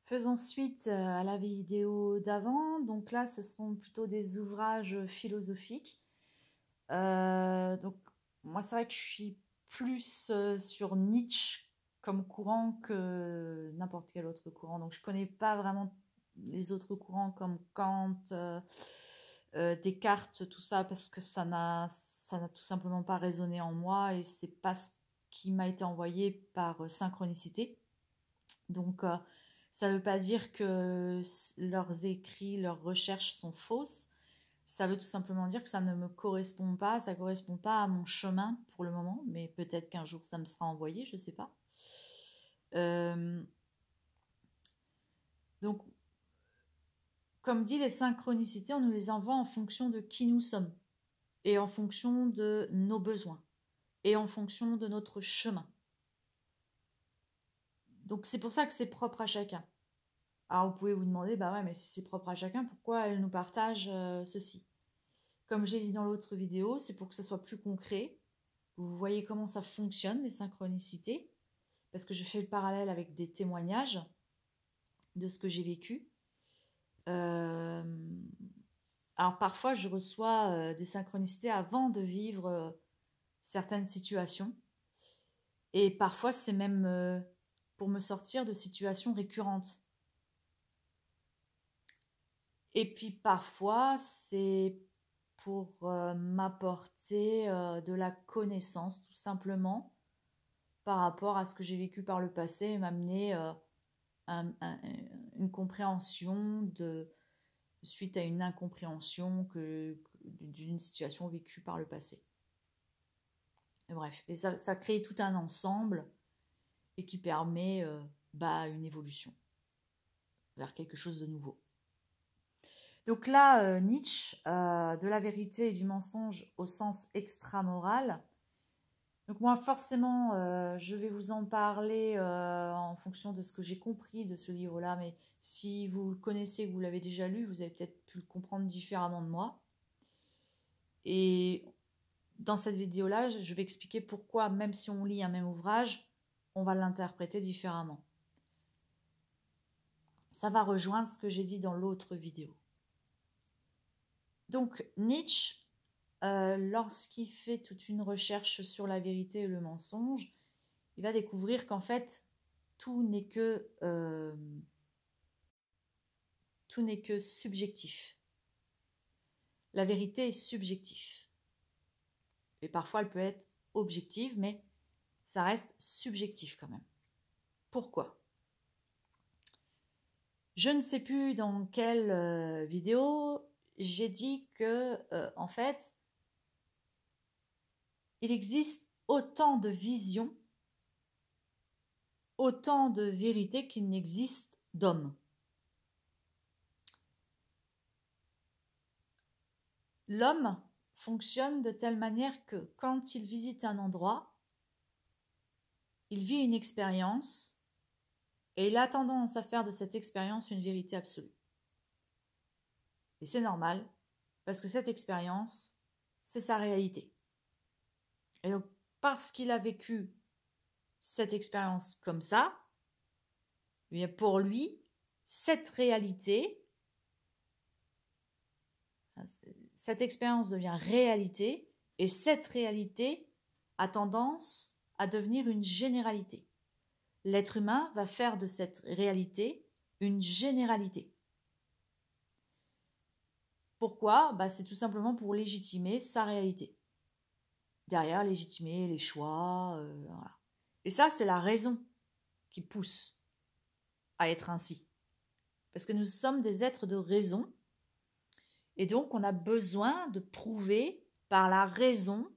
Faisons suite à la vidéo d'avant. Donc là, ce seront plutôt des ouvrages philosophiques. Donc moi, c'est vrai que je suis plus sur Nietzsche comme courant que n'importe quel autre courant. Donc je connais pas vraiment les autres courants comme Kant, Descartes, tout ça, parce que ça n'a tout simplement pas résonné en moi et c'est pas ce qui m'a été envoyé par synchronicité. Donc ça ne veut pas dire que leurs écrits, leurs recherches sont fausses. Ça veut tout simplement dire que ça ne me correspond pas, ça ne correspond pas à mon chemin pour le moment, mais peut-être qu'un jour ça me sera envoyé, je ne sais pas. Donc, comme dit, les synchronicités, on nous les envoie en fonction de qui nous sommes, et en fonction de nos besoins, et en fonction de notre chemin. Donc c'est pour ça que c'est propre à chacun. Alors vous pouvez vous demander, bah ouais, mais si c'est propre à chacun, pourquoi elle nous partage ceci? Comme j'ai dit dans l'autre vidéo, c'est pour que ça soit plus concret. Vous voyez comment ça fonctionne, les synchronicités, parce que je fais le parallèle avec des témoignages de ce que j'ai vécu. Alors parfois, je reçois des synchronicités avant de vivre certaines situations. Et parfois, c'est même pour me sortir de situations récurrentes. Et puis parfois, c'est pour m'apporter de la connaissance, tout simplement, par rapport à ce que j'ai vécu par le passé, et m'amener une compréhension suite à une incompréhension d'une situation vécue par le passé. Et bref, et ça crée tout un ensemble et qui permet une évolution vers quelque chose de nouveau. Donc là, Nietzsche, de la vérité et du mensonge au sens extramoral. Donc moi, forcément, je vais vous en parler en fonction de ce que j'ai compris de ce livre-là. Mais si vous le connaissez, que vous l'avez déjà lu, vous avez peut-être pu le comprendre différemment de moi. Et dans cette vidéo-là, je vais expliquer pourquoi, même si on lit un même ouvrage, on va l'interpréter différemment. Ça va rejoindre ce que j'ai dit dans l'autre vidéo. Donc Nietzsche, lorsqu'il fait toute une recherche sur la vérité et le mensonge, il va découvrir qu'en fait, tout n'est que subjectif. La vérité est subjective. Et parfois, elle peut être objective, mais ça reste subjectif quand même. Pourquoi ? Je ne sais plus dans quelle vidéo j'ai dit que, en fait, il existe autant de visions, autant de vérités qu'il n'existe d'hommes. L'homme fonctionne de telle manière que quand il visite un endroit, il vit une expérience et il a tendance à faire de cette expérience une vérité absolue. Et c'est normal, parce que cette expérience, c'est sa réalité. Et donc, parce qu'il a vécu cette expérience comme ça, eh bien pour lui, cette réalité, cette expérience devient réalité, et cette réalité a tendance à devenir une généralité. L'être humain va faire de cette réalité une généralité. Pourquoi ? C'est tout simplement pour légitimer sa réalité. Derrière, légitimer les choix, voilà. Et ça, c'est la raison qui pousse à être ainsi. Parce que nous sommes des êtres de raison, et donc on a besoin de prouver par la raison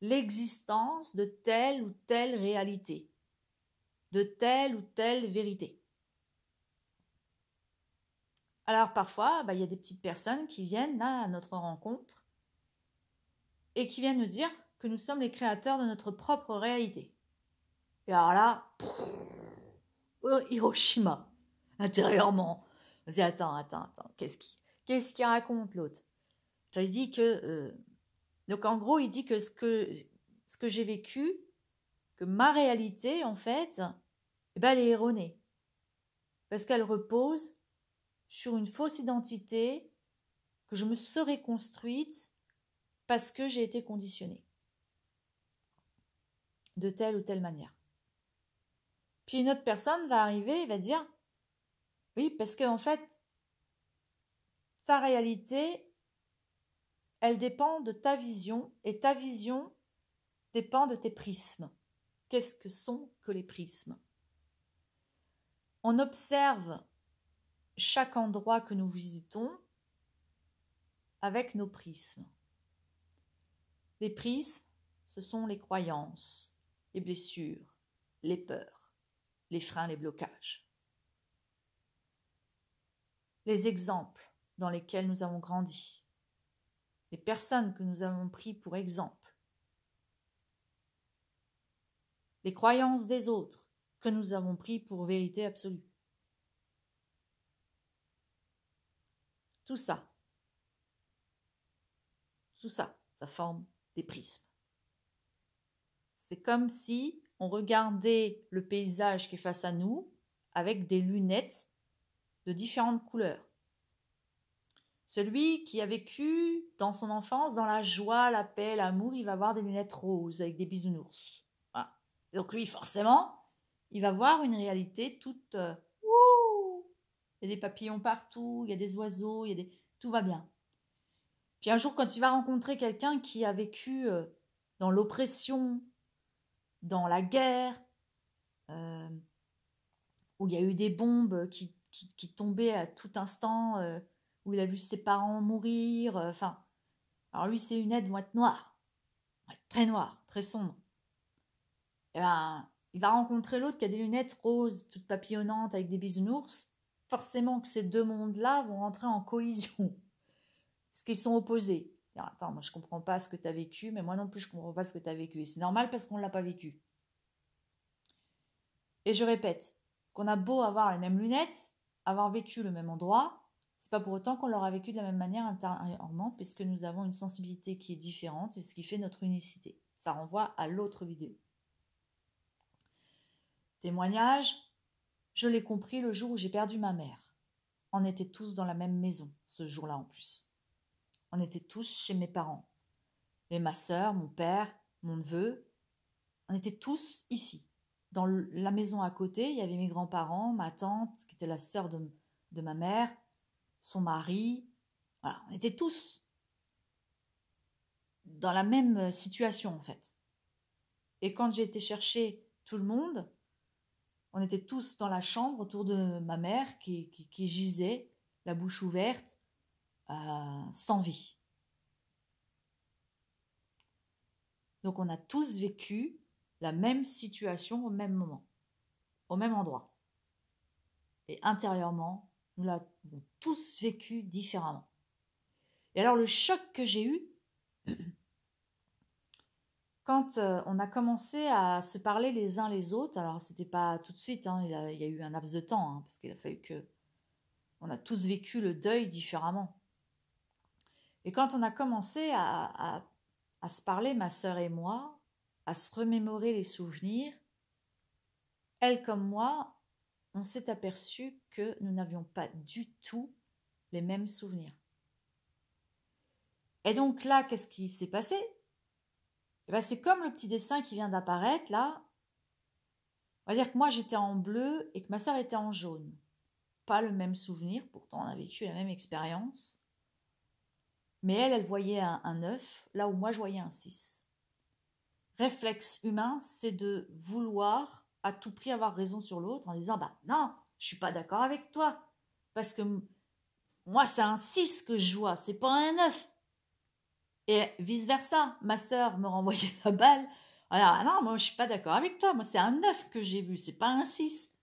l'existence de telle ou telle réalité, de telle ou telle vérité. Alors parfois, il y a des petites personnes qui viennent là, à notre rencontre et qui viennent nous dire que nous sommes les créateurs de notre propre réalité. Et alors là, Hiroshima, intérieurement. On se dit, attends, qu'est-ce qu'il raconte l'autre ? Ça il dit que... donc en gros, il dit que ce que j'ai vécu, que ma réalité, en fait, elle est erronée. parce qu'elle repose sur une fausse identité que je me serais construite parce que j'ai été conditionnée de telle ou telle manière. Puis une autre personne va arriver et va dire oui, parce qu'en fait, ta réalité, elle dépend de ta vision et ta vision dépend de tes prismes. Qu'est-ce que sont que les prismes? On observe chaque endroit que nous visitons avec nos prismes. Les prismes, ce sont les croyances, les blessures, les peurs, les freins, les blocages. Les exemples dans lesquels nous avons grandi, les personnes que nous avons pris pour exemple, les croyances des autres que nous avons pris pour vérité absolue. Tout ça, ça forme des prismes. C'est comme si on regardait le paysage qui est face à nous avec des lunettes de différentes couleurs. Celui qui a vécu dans son enfance dans la joie, la paix, l'amour, il va avoir des lunettes roses avec des bisounours. Voilà. Donc lui, forcément, il va voir une réalité toute... il y a des papillons partout, il y a des oiseaux, tout va bien. Puis un jour, quand il va rencontrer quelqu'un qui a vécu dans l'oppression, dans la guerre, où il y a eu des bombes qui tombaient à tout instant, où il a vu ses parents mourir, alors lui, ses lunettes vont être noires, très noires, très sombres. Et ben, il va rencontrer l'autre qui a des lunettes roses, toutes papillonnantes, avec des bisounours. Forcément que ces deux mondes-là vont rentrer en collision, parce qu'ils sont opposés. Alors, attends, moi je comprends pas ce que tu as vécu, mais moi non plus je comprends pas ce que tu as vécu. Et c'est normal parce qu'on ne l'a pas vécu. Et je répète, qu'on a beau avoir les mêmes lunettes, avoir vécu le même endroit, c'est pas pour autant qu'on l'aura vécu de la même manière intérieurement, puisque nous avons une sensibilité qui est différente, et ce qui fait notre unicité. Ça renvoie à l'autre vidéo. Témoignage, je l'ai compris le jour où j'ai perdu ma mère. On était tous dans la même maison, ce jour-là en plus. On était tous chez mes parents. Et ma sœur, mon père, mon neveu, on était tous ici. Dans la maison à côté, il y avait mes grands-parents, ma tante, qui était la sœur de ma mère, son mari. Voilà, on était tous dans la même situation en fait. Et quand j'ai été chercher tout le monde, on était tous dans la chambre autour de ma mère qui gisait, la bouche ouverte, sans vie. Donc on a tous vécu la même situation au même moment, au même endroit. Et intérieurement, nous l'avons tous vécu différemment. Et alors le choc que j'ai eu, quand on a commencé à se parler les uns les autres, alors c'était pas tout de suite, hein, il y a eu un laps de temps, hein, parce qu'il a fallu que... On a tous vécu le deuil différemment. Et quand on a commencé à se parler, ma sœur et moi, à se remémorer les souvenirs, elle comme moi, on s'est aperçu que nous n'avions pas du tout les mêmes souvenirs. Et donc là, qu'est-ce qui s'est passé? Eh ben, c'est comme le petit dessin qui vient d'apparaître là. On va dire que moi j'étais en bleu et que ma sœur était en jaune. Pas le même souvenir, pourtant on a vécu la même expérience. Mais elle voyait un 9, là où moi je voyais un 6. Réflexe humain, c'est de vouloir à tout prix avoir raison sur l'autre en disant bah non, je suis pas d'accord avec toi parce que moi c'est un 6 que je vois, c'est pas un 9. Et vice versa, ma sœur me renvoyait la balle. Alors ah non, moi je suis pas d'accord avec toi, moi c'est un 9 que j'ai vu, c'est pas un 6.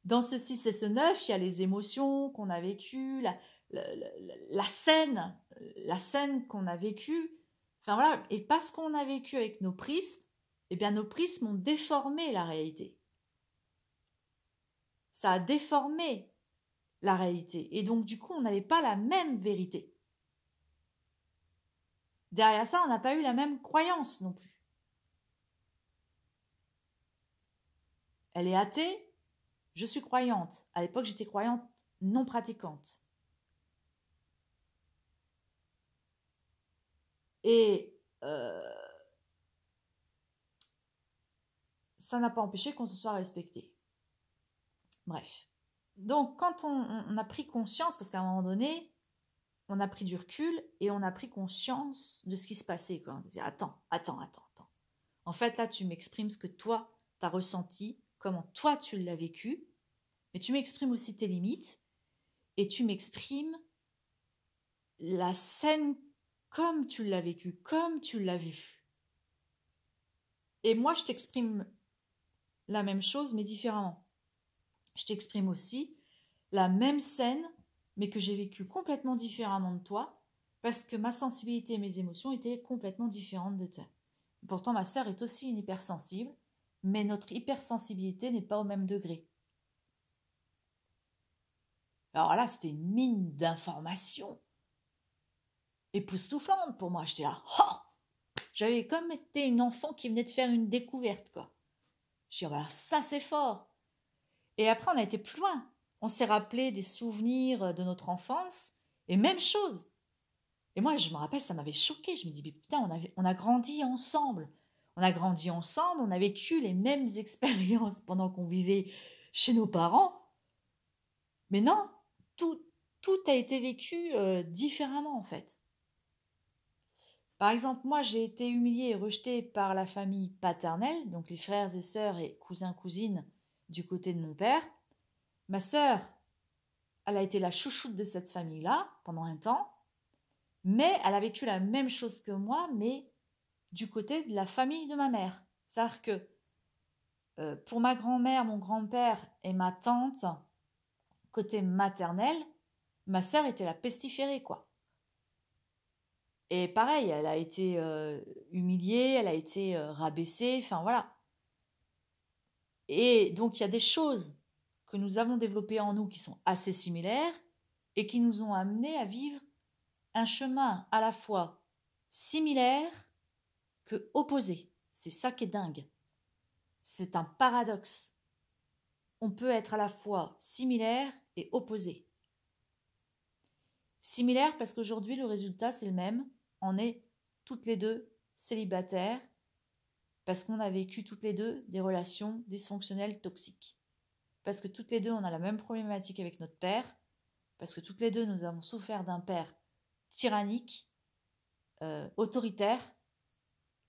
Dans ce 6 et ce 9, il y a les émotions qu'on a vécues, la scène qu'on a vécue. Enfin voilà, et parce qu'on a vécu avec nos prismes, eh bien nos prismes ont déformé la réalité. Ça a déformé la réalité. Et donc du coup, on n'avait pas la même vérité. Derrière ça, on n'a pas eu la même croyance non plus. Elle est athée, Je suis croyante. À l'époque, j'étais croyante non pratiquante. Et ça n'a pas empêché qu'on se soit respecté. Bref. Donc, quand on a pris conscience, parce qu'à un moment donné, on a pris du recul et on a pris conscience de ce qui se passait. Quoi. On disait, attends. En fait, là, tu m'exprimes ce que toi, tu as ressenti, comment toi, tu l'as vécu, mais tu m'exprimes aussi tes limites et tu m'exprimes la scène comme tu l'as vécue, comme tu l'as vue. Et moi, je t'exprime la même chose, mais différemment. Je t'exprime aussi la même scène, mais que j'ai vécue complètement différemment de toi, parce que ma sensibilité et mes émotions étaient complètement différentes de toi. Pourtant, ma sœur est aussi une hypersensible, mais notre hypersensibilité n'est pas au même degré. Alors là, c'était une mine d'informations époustouflante pour moi. J'étais là, oh, j'avais comme été une enfant qui venait de faire une découverte, quoi. Je dis, oh, bah, ça c'est fort. Et après, on a été plus loin. On s'est rappelé des souvenirs de notre enfance, et même chose. Et moi, je me rappelle, ça m'avait choquée. Je me dis, mais putain, on a grandi ensemble. On a grandi ensemble, on a vécu les mêmes expériences pendant qu'on vivait chez nos parents. Mais non, tout a été vécu différemment, en fait. Par exemple, moi, j'ai été humiliée et rejetée par la famille paternelle, donc les frères et sœurs et cousins, cousines du côté de mon père. Ma sœur, elle a été la chouchoute de cette famille-là pendant un temps, mais elle a vécu la même chose que moi, mais du côté de la famille de ma mère. C'est-à-dire que pour ma grand-mère, mon grand-père et ma tante, côté maternel, ma sœur était la pestiférée, quoi. Et pareil, elle a été humiliée, elle a été rabaissée, enfin voilà. Et donc il y a des choses que nous avons développées en nous qui sont assez similaires et qui nous ont amenés à vivre un chemin à la fois similaire que opposé. C'est ça qui est dingue. C'est un paradoxe. On peut être à la fois similaire et opposé. Similaire parce qu'aujourd'hui le résultat c'est le même. On est toutes les deux célibataires parce qu'on a vécu toutes les deux des relations dysfonctionnelles toxiques. Parce que toutes les deux on a la même problématique avec notre père. Parce que toutes les deux nous avons souffert d'un père tyrannique, autoritaire,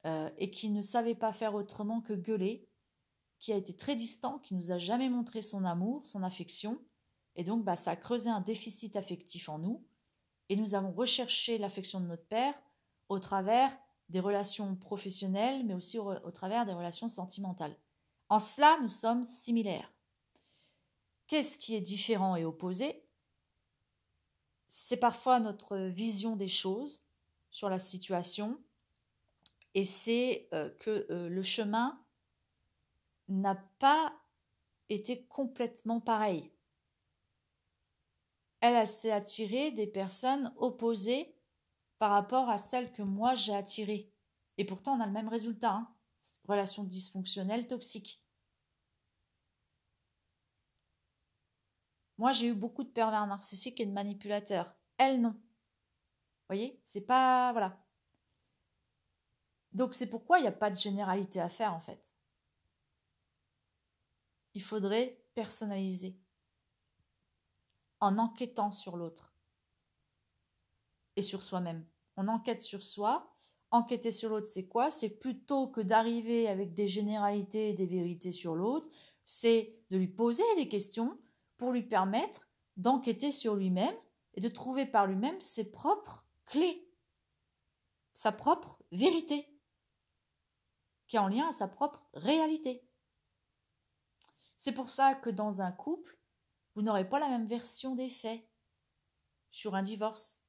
et qui ne savait pas faire autrement que gueuler, qui a été très distant, qui nous a jamais montré son amour, son affection, et donc ça a creusé un déficit affectif en nous, et nous avons recherché l'affection de notre père au travers des relations professionnelles, mais aussi au travers des relations sentimentales. En cela, nous sommes similaires. Qu'est-ce qui est différent et opposé ? C'est parfois notre vision des choses sur la situation, et c'est que le chemin n'a pas été complètement pareil. Elle s'est attirée des personnes opposées par rapport à celles que moi j'ai attirées. Et pourtant, on a le même résultat. Hein. Relation dysfonctionnelle, toxique. Moi, j'ai eu beaucoup de pervers narcissiques et de manipulateurs. Elle, non. Vous voyez ? C'est pas... Voilà. Donc, c'est pourquoi il n'y a pas de généralité à faire, en fait. Il faudrait personnaliser en enquêtant sur l'autre et sur soi-même. On enquête sur soi. Enquêter sur l'autre, c'est quoi ? C'est plutôt que d'arriver avec des généralités et des vérités sur l'autre, c'est de lui poser des questions pour lui permettre d'enquêter sur lui-même et de trouver par lui-même ses propres clés, sa propre vérité, qui est en lien à sa propre réalité. C'est pour ça que dans un couple, vous n'aurez pas la même version des faits sur un divorce.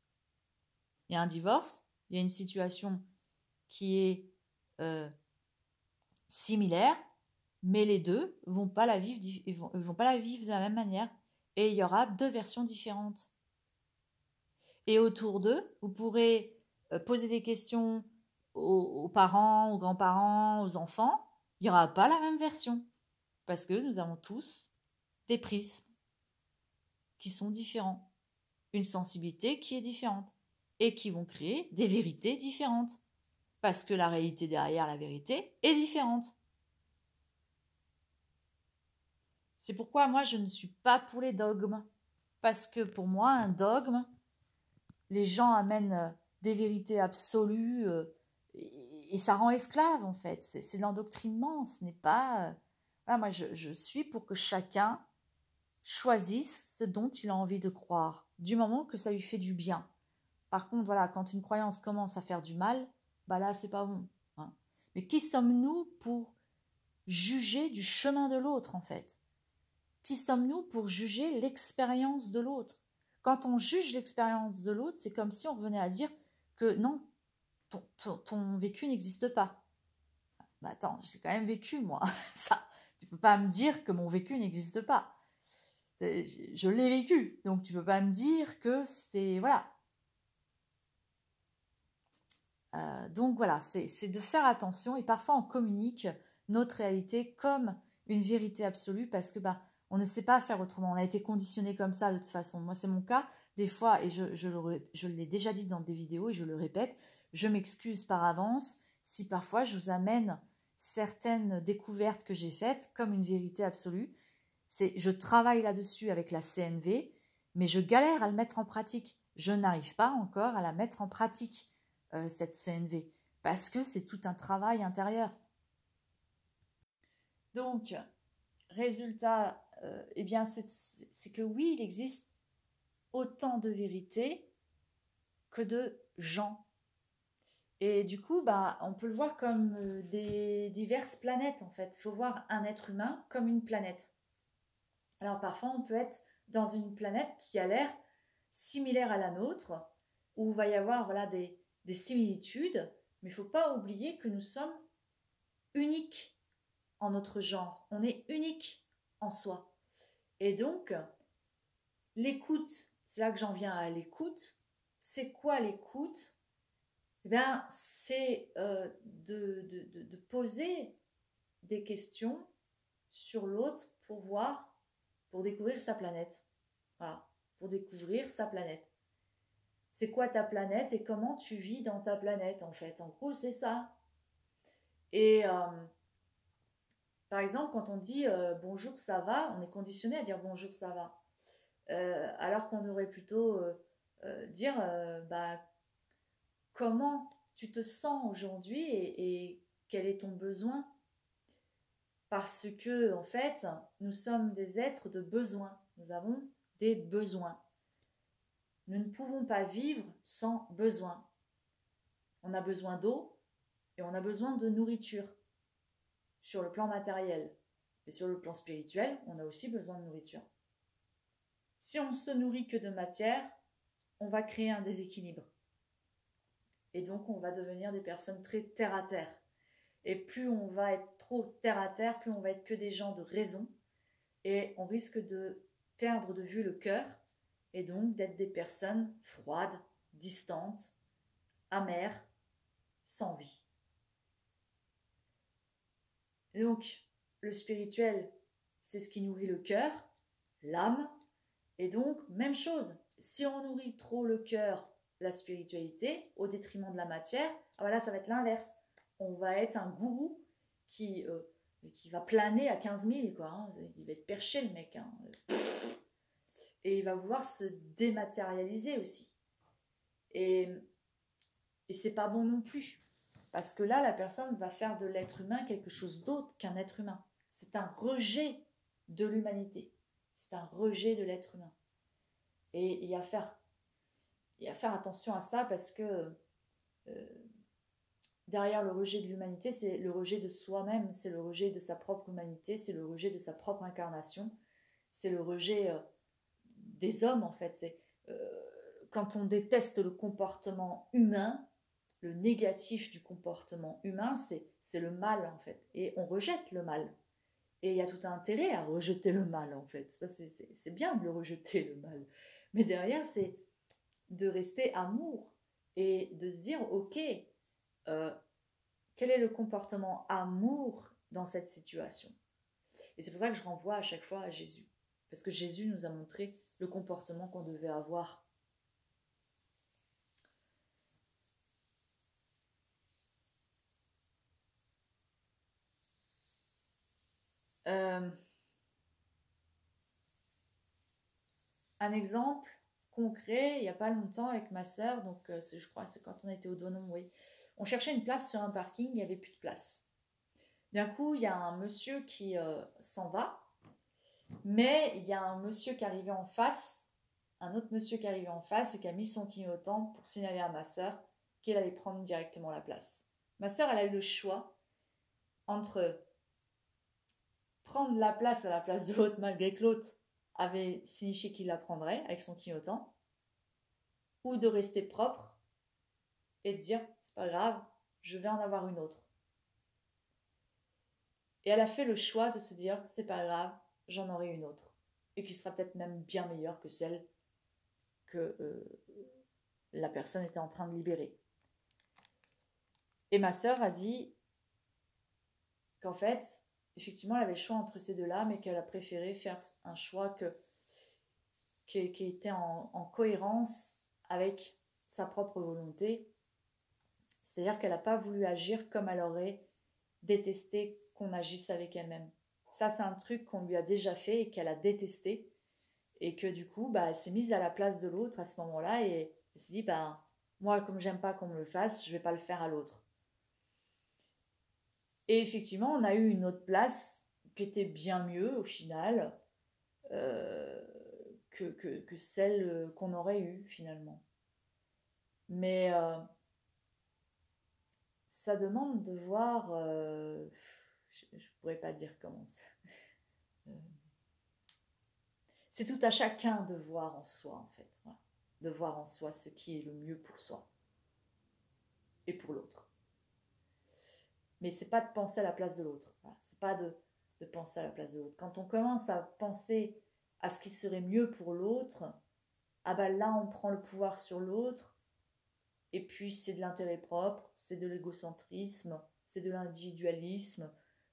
Il y a un divorce, il y a une situation qui est similaire, mais les deux vont pas la vivre de la même manière, et il y aura deux versions différentes. Et autour d'eux, vous pourrez poser des questions aux parents, aux grands-parents, aux enfants, il n'y aura pas la même version, parce que nous avons tous des prismes qui sont différents, une sensibilité qui est différente et qui vont créer des vérités différentes parce que la réalité derrière la vérité est différente. C'est pourquoi moi je ne suis pas pour les dogmes parce que pour moi un dogme, les gens amènent des vérités absolues et ça rend esclave en fait. C'est de l'endoctrinement, ce n'est pas... Voilà, moi je suis pour que chacun choisisse ce dont il a envie de croire, du moment que ça lui fait du bien. Par contre, voilà, quand une croyance commence à faire du mal, bah là c'est pas bon. Hein. Mais qui sommes-nous pour juger du chemin de l'autre en fait? Qui sommes-nous pour juger l'expérience de l'autre? Quand on juge l'expérience de l'autre, c'est comme si on revenait à dire que non, ton vécu n'existe pas. Bah attends, j'ai quand même vécu, moi. Ça, tu peux pas me dire que mon vécu n'existe pas. Je l'ai vécu, donc tu peux pas me dire que c'est... Voilà. Donc voilà, c'est de faire attention et parfois on communique notre réalité comme une vérité absolue parce que bah, on ne sait pas faire autrement. On a été conditionné comme ça de toute façon. Moi, c'est mon cas. Des fois, et je l'ai déjà dit dans des vidéos et je le répète, je m'excuse par avance si parfois je vous amène certaines découvertes que j'ai faites comme une vérité absolue. Je travaille là-dessus avec la CNV, mais je galère à le mettre en pratique. Je n'arrive pas encore à la mettre en pratique, cette CNV, parce que c'est tout un travail intérieur. Donc, résultat, eh bien, c'est que oui, il existe autant de vérités que de gens. Et du coup, bah, on peut le voir comme des diverses planètes, en fait. Il faut voir un être humain comme une planète. Alors, parfois, on peut être dans une planète qui a l'air similaire à la nôtre, où il va y avoir voilà, des similitudes, mais il ne faut pas oublier que nous sommes uniques en notre genre. On est unique en soi. Et donc, l'écoute, c'est là que j'en viens à l'écoute. C'est quoi l'écoute? Eh bien, c'est de poser des questions sur l'autre pour voir, pour découvrir sa planète. Voilà, pour découvrir sa planète. C'est quoi ta planète et comment tu vis dans ta planète, en fait. En gros, c'est ça. Et par exemple, quand on dit bonjour, ça va, on est conditionné à dire bonjour, ça va. Alors qu'on devrait plutôt dire bah, comment tu te sens aujourd'hui et quel est ton besoin. Parce que, en fait, nous sommes des êtres de besoin. Nous avons des besoins. Nous ne pouvons pas vivre sans besoin. On a besoin d'eau et on a besoin de nourriture sur le plan matériel. Et sur le plan spirituel, on a aussi besoin de nourriture. Si on se nourrit que de matière, on va créer un déséquilibre. Et donc, on va devenir des personnes très terre à terre. Et plus on va être trop terre à terre, plus on va être que des gens de raison. Et on risque de perdre de vue le cœur et donc d'être des personnes froides, distantes, amères, sans vie. Et donc, le spirituel, c'est ce qui nourrit le cœur, l'âme. Et donc, même chose, si on nourrit trop le cœur, la spiritualité, au détriment de la matière, ah voilà, ça va être l'inverse. On va être un gourou qui va planer à 15 000, quoi. Hein. Il va être perché, le mec. Hein. Et il va vouloir se dématérialiser aussi. Et c'est pas bon non plus. Parce que là, la personne va faire de l'être humain quelque chose d'autre qu'un être humain. C'est un rejet de l'humanité. C'est un rejet de l'être humain. Et il y a à faire attention à ça parce que derrière le rejet de l'humanité, c'est le rejet de soi-même, c'est le rejet de sa propre humanité, c'est le rejet de sa propre incarnation, c'est le rejet des hommes en fait. C'est quand on déteste le comportement humain, le négatif du comportement humain, c'est le mal en fait. Et on rejette le mal. Et il y a tout un intérêt à rejeter le mal en fait. Ça, c'est bien de le rejeter le mal. Mais derrière, c'est de rester amour et de se dire, ok, quel est le comportement amour dans cette situation? Et c'est pour ça que je renvoie à chaque fois à Jésus. Parce que Jésus nous a montré le comportement qu'on devait avoir. Un exemple concret, il n'y a pas longtemps avec ma sœur, donc je crois que c'est quand on était au Donon, oui. On cherchait une place sur un parking, il n'y avait plus de place. D'un coup, il y a un monsieur qui s'en va, mais il y a un monsieur qui arrivait en face, un autre monsieur qui arrivait en face et qui a mis son clignotant pour signaler à ma sœur qu'elle allait prendre directement la place. Ma sœur, elle a eu le choix entre prendre la place à la place de l'autre malgré que l'autre avait signifié qu'il la prendrait avec son clignotant, ou de rester propre et de dire c'est pas grave, je vais en avoir une autre. Et elle a fait le choix de se dire c'est pas grave, j'en aurai une autre, et qui sera peut-être même bien meilleure que celle que la personne était en train de libérer. Et ma sœur a dit qu'en fait, effectivement, elle avait le choix entre ces deux-là, mais qu'elle a préféré faire un choix qui était en cohérence avec sa propre volonté. C'est-à-dire qu'elle n'a pas voulu agir comme elle aurait détesté qu'on agisse avec elle-même. Ça, c'est un truc qu'on lui a déjà fait et qu'elle a détesté. Et que du coup, elle s'est mise à la place de l'autre à ce moment-là et elle s'est dit, moi, comme j'aime pas qu'on me le fasse, je vais pas le faire à l'autre. Et effectivement, on a eu une autre place qui était bien mieux au final que celle qu'on aurait eue finalement. Mais ça demande de voir, je pourrais pas dire comment ça. C'est tout à chacun de voir en soi en fait, voilà. De voir en soi ce qui est le mieux pour soi et pour l'autre. Mais c'est pas de penser à la place de l'autre. Voilà. C'est pas de penser à la place de l'autre. Quand on commence à penser à ce qui serait mieux pour l'autre, là on prend le pouvoir sur l'autre, et puis c'est de l'intérêt propre, c'est de l'égocentrisme, c'est de l'individualisme,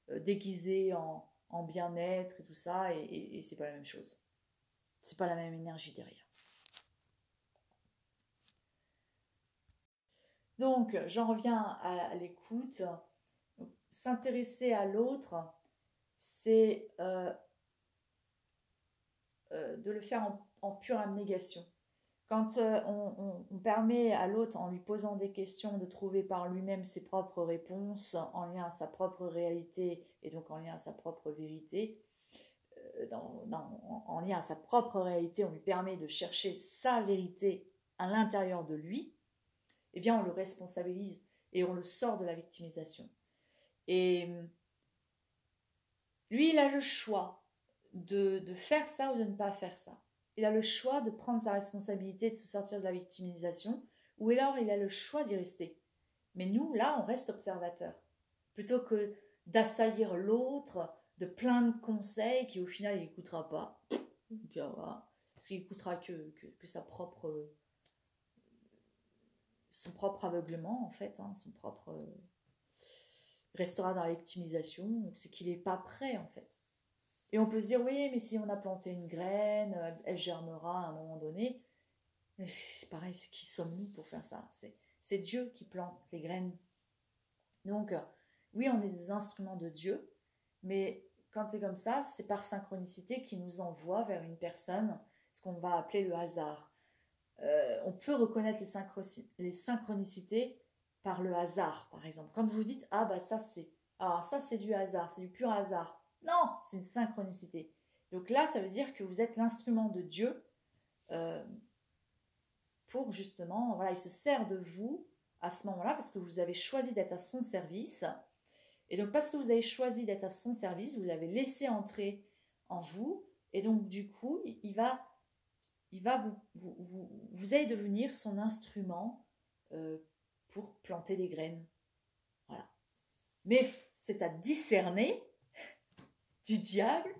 déguisé en bien-être et tout ça, et c'est pas la même chose. C'est pas la même énergie derrière. Donc, j'en reviens à l'écoute. S'intéresser à l'autre, c'est de le faire en pure abnégation. Quand on permet à l'autre, en lui posant des questions, de trouver par lui-même ses propres réponses en lien à sa propre réalité et donc en lien à sa propre vérité, en lien à sa propre réalité, on lui permet de chercher sa vérité à l'intérieur de lui, eh bien on le responsabilise et on le sort de la victimisation. Et lui, il a le choix de faire ça ou de ne pas faire ça. Il a le choix de prendre sa responsabilité, de se sortir de la victimisation, ou alors il a le choix d'y rester. Mais nous, là, on reste observateur. Plutôt que d'assaillir l'autre de plein de conseils qui, au final, il n'écoutera pas. Parce qu'il n'écoutera que son propre aveuglement, en fait, son propre... restera dans la victimisation, c'est qu'il n'est pas prêt, en fait. Et on peut se dire, oui, mais si on a planté une graine, elle germera à un moment donné. Mais pareil, qui sommes-nous pour faire ça? C'est Dieu qui plante les graines. Donc, oui, on est des instruments de Dieu, mais quand c'est comme ça, c'est par synchronicité qui nous envoie vers une personne, ce qu'on va appeler le hasard. On peut reconnaître les synchronicités par le hasard, par exemple. Quand vous dites, ça c'est du hasard, c'est du pur hasard. Non, c'est une synchronicité. Donc là, ça veut dire que vous êtes l'instrument de Dieu pour justement, voilà, il se sert de vous à ce moment-là parce que vous avez choisi d'être à son service. Et donc parce que vous avez choisi d'être à son service, vous l'avez laissé entrer en vous. Et donc du coup, vous allez devenir son instrument pour planter des graines. Voilà. Mais c'est à discerner du diable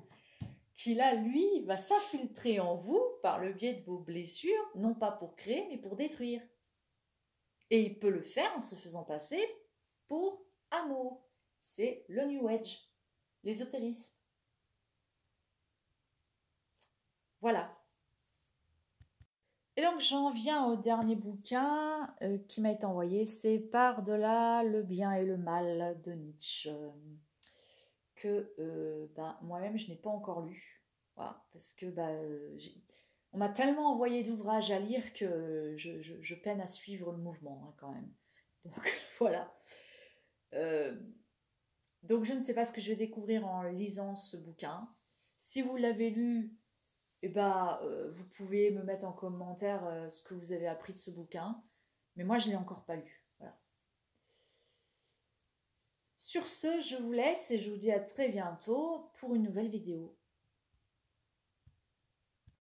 qui là, lui, va s'infiltrer en vous par le biais de vos blessures, non pas pour créer, mais pour détruire. Et il peut le faire en se faisant passer pour amour. C'est le New Age, l'ésotérisme. Voilà. Et donc j'en viens au dernier bouquin qui m'a été envoyé, c'est Par-delà le bien et le mal de Nietzsche, que moi-même je n'ai pas encore lu, voilà, parce que on m'a tellement envoyé d'ouvrages à lire que je peine à suivre le mouvement hein, quand même. Donc voilà. Euh, donc je ne sais pas ce que je vais découvrir en lisant ce bouquin. Si vous l'avez lu, vous pouvez me mettre en commentaire ce que vous avez appris de ce bouquin. Mais moi, je ne l'ai encore pas lu. Voilà. Sur ce, je vous laisse et je vous dis à très bientôt pour une nouvelle vidéo.